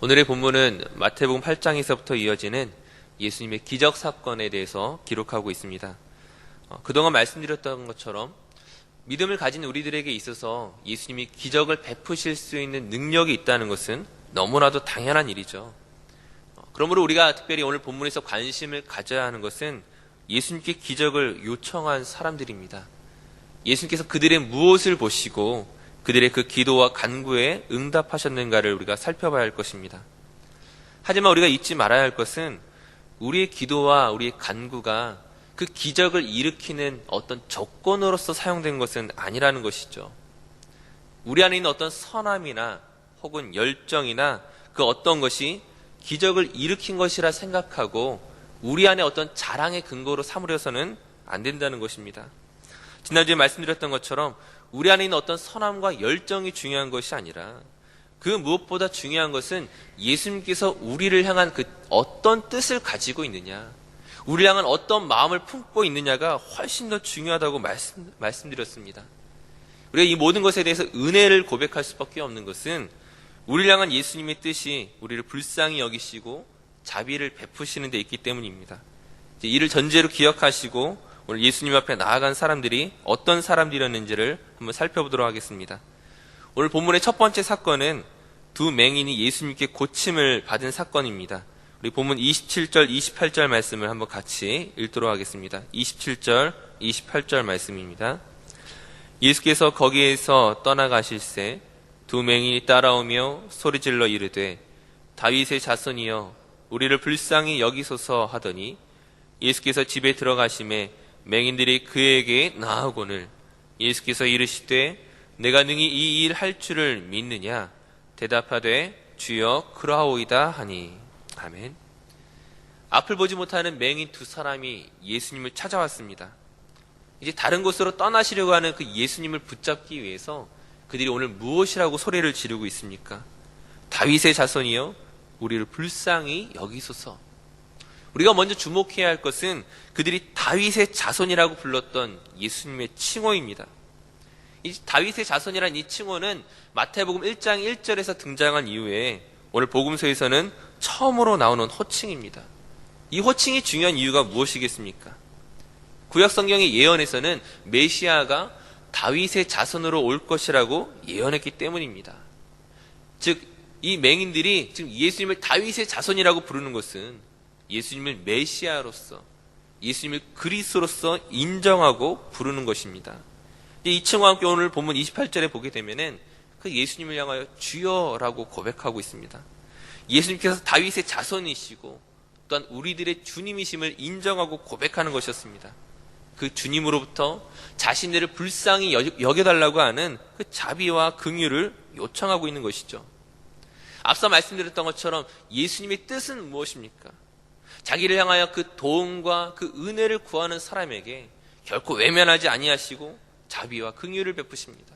오늘의 본문은 마태복음 8장에서부터 이어지는 예수님의 기적 사건에 대해서 기록하고 있습니다. 그동안 말씀드렸던 것처럼 믿음을 가진 우리들에게 있어서 예수님이 기적을 베푸실 수 있는 능력이 있다는 것은 너무나도 당연한 일이죠. 그러므로 우리가 특별히 오늘 본문에서 관심을 가져야 하는 것은 예수님께 기적을 요청한 사람들입니다. 예수님께서 그들의 무엇을 보시고 그들의 그 기도와 간구에 응답하셨는가를 우리가 살펴봐야 할 것입니다. 하지만 우리가 잊지 말아야 할 것은 우리의 기도와 우리의 간구가 그 기적을 일으키는 어떤 조건으로서 사용된 것은 아니라는 것이죠. 우리 안에 있는 어떤 선함이나 혹은 열정이나 그 어떤 것이 기적을 일으킨 것이라 생각하고 우리 안에 어떤 자랑의 근거로 삼으려서는 안 된다는 것입니다. 지난주에 말씀드렸던 것처럼 우리 안에 있는 어떤 선함과 열정이 중요한 것이 아니라 그 무엇보다 중요한 것은 예수님께서 우리를 향한 그 어떤 뜻을 가지고 있느냐, 우리를 향한 어떤 마음을 품고 있느냐가 훨씬 더 중요하다고 말씀드렸습니다. 우리가 이 모든 것에 대해서 은혜를 고백할 수밖에 없는 것은 우리를 향한 예수님의 뜻이 우리를 불쌍히 여기시고 자비를 베푸시는 데 있기 때문입니다. 이를 전제로 기억하시고 오늘 예수님 앞에 나아간 사람들이 어떤 사람들이었는지를 한번 살펴보도록 하겠습니다. 오늘 본문의 첫 번째 사건은 두 맹인이 예수님께 고침을 받은 사건입니다. 우리 본문 27절, 28절 말씀을 한번 같이 읽도록 하겠습니다. 27절, 28절 말씀입니다. 예수께서 거기에서 떠나가실새 두 맹인이 따라오며 소리질러 이르되 다윗의 자손이여 우리를 불쌍히 여기소서 하더니 예수께서 집에 들어가심에 맹인들이 그에게 나아오거늘 예수께서 이르시되 내가 능히 이 일 할 줄을 믿느냐 대답하되 주여 그러하오이다 하니. 아멘. 앞을 보지 못하는 맹인 두 사람이 예수님을 찾아왔습니다. 이제 다른 곳으로 떠나시려고 하는 그 예수님을 붙잡기 위해서 그들이 오늘 무엇이라고 소리를 지르고 있습니까? 다윗의 자손이여 우리를 불쌍히 여기소서. 우리가 먼저 주목해야 할 것은 그들이 다윗의 자손이라고 불렀던 예수님의 칭호입니다. 이 다윗의 자손이라는 이 칭호는 마태복음 1장 1절에서 등장한 이후에 오늘 복음서에서는 처음으로 나오는 호칭입니다. 이 호칭이 중요한 이유가 무엇이겠습니까? 구약 성경의 예언에서는 메시아가 다윗의 자손으로 올 것이라고 예언했기 때문입니다. 즉, 이 맹인들이 지금 예수님을 다윗의 자손이라고 부르는 것은 예수님을 메시아로서, 예수님을 그리스도로서 인정하고 부르는 것입니다. 이 층과 함께 오늘 본문 28절에 보게 되면은 그 예수님을 향하여 주여라고 고백하고 있습니다. 예수님께서 다윗의 자손이시고 또한 우리들의 주님이심을 인정하고 고백하는 것이었습니다. 그 주님으로부터 자신들을 불쌍히 여겨달라고 하는 그 자비와 긍휼을 요청하고 있는 것이죠. 앞서 말씀드렸던 것처럼 예수님의 뜻은 무엇입니까? 자기를 향하여 그 도움과 그 은혜를 구하는 사람에게 결코 외면하지 아니하시고 자비와 긍휼을 베푸십니다.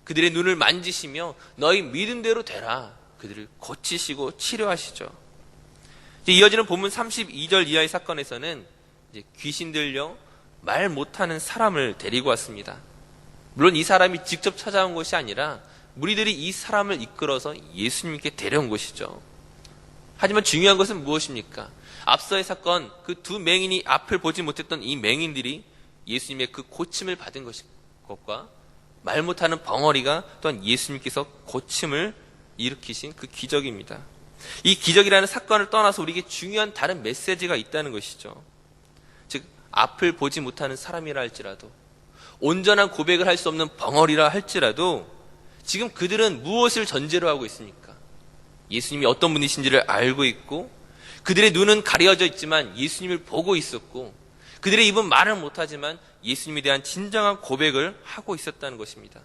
그들의 눈을 만지시며 너희 믿음대로 되라. 그들을 고치시고 치료하시죠. 이제 이어지는 본문 32절 이하의 사건에서는 이제 귀신 들려 말 못하는 사람을 데리고 왔습니다. 물론 이 사람이 직접 찾아온 것이 아니라 무리들이 이 사람을 이끌어서 예수님께 데려온 것이죠. 하지만 중요한 것은 무엇입니까? 앞서의 사건, 그 두 맹인이 앞을 보지 못했던 이 맹인들이 예수님의 그 고침을 받은 것과 말 못하는 벙어리가 또한 예수님께서 고침을 일으키신 그 기적입니다. 이 기적이라는 사건을 떠나서 우리에게 중요한 다른 메시지가 있다는 것이죠. 즉, 앞을 보지 못하는 사람이라 할지라도, 온전한 고백을 할 수 없는 벙어리라 할지라도 지금 그들은 무엇을 전제로 하고 있습니까? 예수님이 어떤 분이신지를 알고 있고 그들의 눈은 가려져 있지만 예수님을 보고 있었고 그들의 입은 말을 못하지만 예수님에 대한 진정한 고백을 하고 있었다는 것입니다.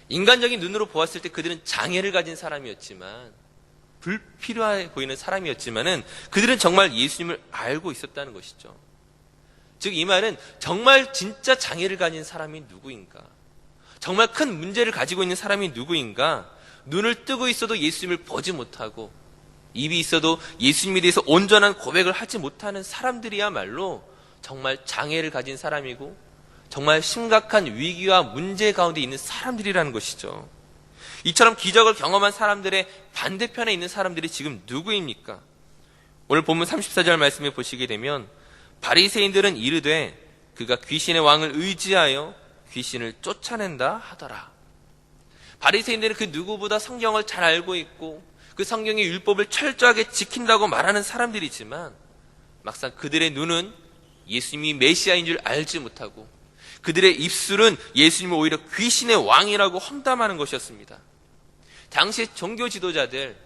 인간적인 눈으로 보았을 때 그들은 장애를 가진 사람이었지만 불필요해 보이는 사람이었지만은 그들은 정말 예수님을 알고 있었다는 것이죠. 즉, 이 말은 정말 진짜 장애를 가진 사람이 누구인가? 정말 큰 문제를 가지고 있는 사람이 누구인가? 눈을 뜨고 있어도 예수님을 보지 못하고 입이 있어도 예수님에 대해서 온전한 고백을 하지 못하는 사람들이야말로 정말 장애를 가진 사람이고 정말 심각한 위기와 문제 가운데 있는 사람들이라는 것이죠. 이처럼 기적을 경험한 사람들의 반대편에 있는 사람들이 지금 누구입니까? 오늘 본문 34절 말씀에 보시게 되면 바리새인들은 이르되 그가 귀신의 왕을 의지하여 귀신을 쫓아낸다 하더라. 바리새인들은 그 누구보다 성경을 잘 알고 있고 그 성경의 율법을 철저하게 지킨다고 말하는 사람들이지만 막상 그들의 눈은 예수님이 메시아인 줄 알지 못하고 그들의 입술은 예수님을 오히려 귀신의 왕이라고 험담하는 것이었습니다. 당시 종교 지도자들,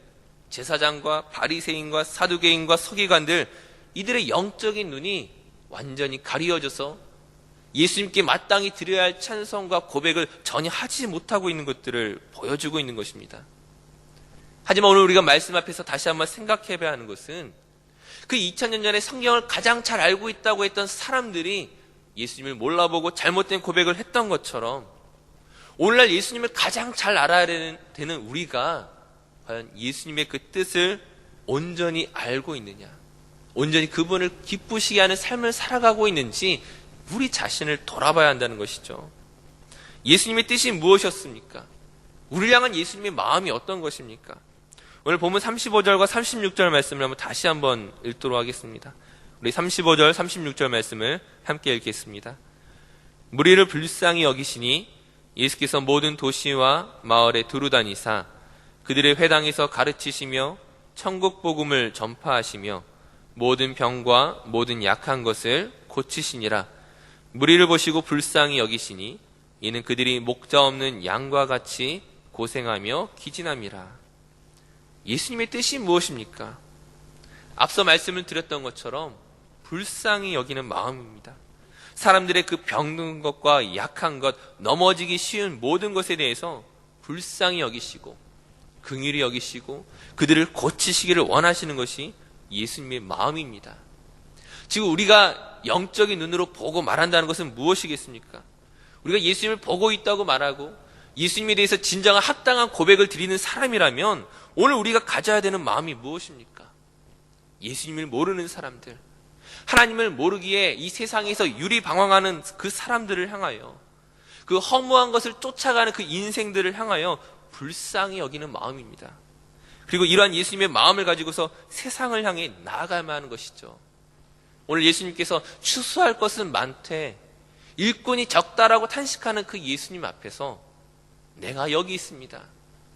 제사장과 바리새인과 사두개인과 서기관들, 이들의 영적인 눈이 완전히 가리워져서 예수님께 마땅히 드려야 할 찬송과 고백을 전혀 하지 못하고 있는 것들을 보여주고 있는 것입니다. 하지만 오늘 우리가 말씀 앞에서 다시 한번 생각해 봐야 하는 것은 그 2000년 전에 성경을 가장 잘 알고 있다고 했던 사람들이 예수님을 몰라보고 잘못된 고백을 했던 것처럼 오늘날 예수님을 가장 잘 알아야 되는 우리가 과연 예수님의 그 뜻을 온전히 알고 있느냐, 온전히 그분을 기쁘시게 하는 삶을 살아가고 있는지 우리 자신을 돌아봐야 한다는 것이죠. 예수님의 뜻이 무엇이었습니까? 우리를 향한 예수님의 마음이 어떤 것입니까? 오늘 본문 35절과 36절 말씀을 다시 한번 읽도록 하겠습니다. 우리 35절, 36절 말씀을 함께 읽겠습니다. 무리를 불쌍히 여기시니 예수께서 모든 도시와 마을에 두루다니사 그들의 회당에서 가르치시며 천국 복음을 전파하시며 모든 병과 모든 약한 것을 고치시니라. 무리를 보시고 불쌍히 여기시니 이는 그들이 목자 없는 양과 같이 고생하며 기진함이라. 예수님의 뜻이 무엇입니까? 앞서 말씀을 드렸던 것처럼 불쌍히 여기는 마음입니다. 사람들의 그 병든 것과 약한 것, 넘어지기 쉬운 모든 것에 대해서 불쌍히 여기시고 긍휼히 여기시고 그들을 고치시기를 원하시는 것이 예수님의 마음입니다. 지금 우리가 영적인 눈으로 보고 말한다는 것은 무엇이겠습니까? 우리가 예수님을 보고 있다고 말하고 예수님에 대해서 진정한 합당한 고백을 드리는 사람이라면 오늘 우리가 가져야 되는 마음이 무엇입니까? 예수님을 모르는 사람들, 하나님을 모르기에 이 세상에서 유리방황하는 그 사람들을 향하여, 그 허무한 것을 쫓아가는 그 인생들을 향하여 불쌍히 여기는 마음입니다. 그리고 이러한 예수님의 마음을 가지고서 세상을 향해 나아가야만 하는 것이죠. 오늘 예수님께서 추수할 것은 많되 일꾼이 적다라고 탄식하는 그 예수님 앞에서 내가 여기 있습니다,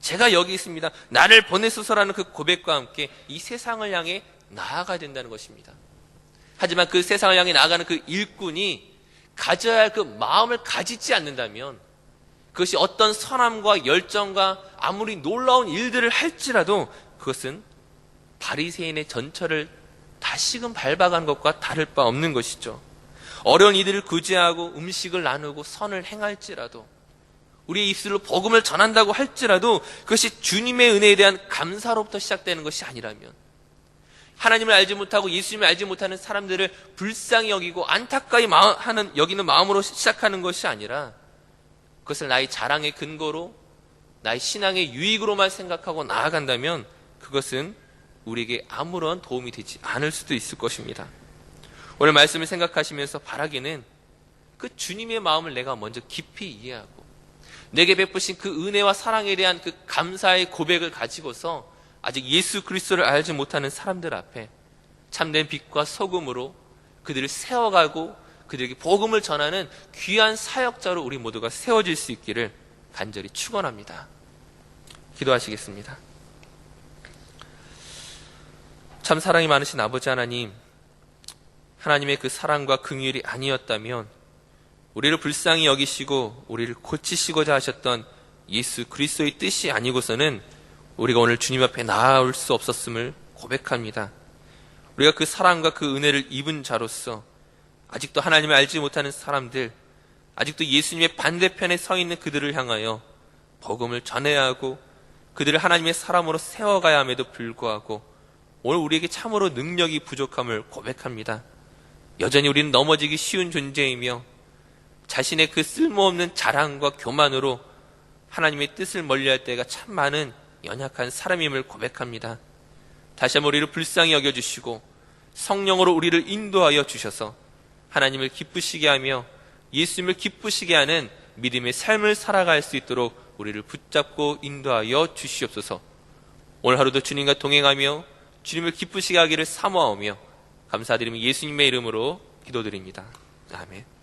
제가 여기 있습니다, 나를 보내소서라는 그 고백과 함께 이 세상을 향해 나아가야 된다는 것입니다. 하지만 그 세상을 향해 나아가는 그 일꾼이 가져야 할 그 마음을 가지지 않는다면 그것이 어떤 선함과 열정과 아무리 놀라운 일들을 할지라도 그것은 바리새인의 전철을 다시금 밟아간 것과 다를 바 없는 것이죠. 어려운 이들을 구제하고 음식을 나누고 선을 행할지라도, 우리의 입술로 복음을 전한다고 할지라도 그것이 주님의 은혜에 대한 감사로부터 시작되는 것이 아니라면, 하나님을 알지 못하고 예수님을 알지 못하는 사람들을 불쌍히 여기고 안타까이 여기는 마음으로 시작하는 것이 아니라 그것을 나의 자랑의 근거로, 나의 신앙의 유익으로만 생각하고 나아간다면 그것은 우리에게 아무런 도움이 되지 않을 수도 있을 것입니다. 오늘 말씀을 생각하시면서 바라기는 그 주님의 마음을 내가 먼저 깊이 이해하고 내게 베푸신 그 은혜와 사랑에 대한 그 감사의 고백을 가지고서 아직 예수 그리스도를 알지 못하는 사람들 앞에 참된 빛과 소금으로 그들을 세워가고 그들에게 복음을 전하는 귀한 사역자로 우리 모두가 세워질 수 있기를 간절히 축원합니다. 기도하시겠습니다. 참 사랑이 많으신 아버지 하나님, 하나님의 그 사랑과 긍휼이 아니었다면 우리를 불쌍히 여기시고 우리를 고치시고자 하셨던 예수 그리스도의 뜻이 아니고서는 우리가 오늘 주님 앞에 나아올 수 없었음을 고백합니다. 우리가 그 사랑과 그 은혜를 입은 자로서 아직도 하나님을 알지 못하는 사람들, 아직도 예수님의 반대편에 서 있는 그들을 향하여 복음을 전해야 하고 그들을 하나님의 사람으로 세워가야 함에도 불구하고 오늘 우리에게 참으로 능력이 부족함을 고백합니다. 여전히 우리는 넘어지기 쉬운 존재이며 자신의 그 쓸모없는 자랑과 교만으로 하나님의 뜻을 멀리할 때가 참 많은 연약한 사람임을 고백합니다. 다시 한번 우리를 불쌍히 여겨주시고 성령으로 우리를 인도하여 주셔서 하나님을 기쁘시게 하며 예수님을 기쁘시게 하는 믿음의 삶을 살아갈 수 있도록 우리를 붙잡고 인도하여 주시옵소서. 오늘 하루도 주님과 동행하며 주님을 기쁘시게 하기를 사모하며 감사드리며 예수님의 이름으로 기도드립니다. 아멘.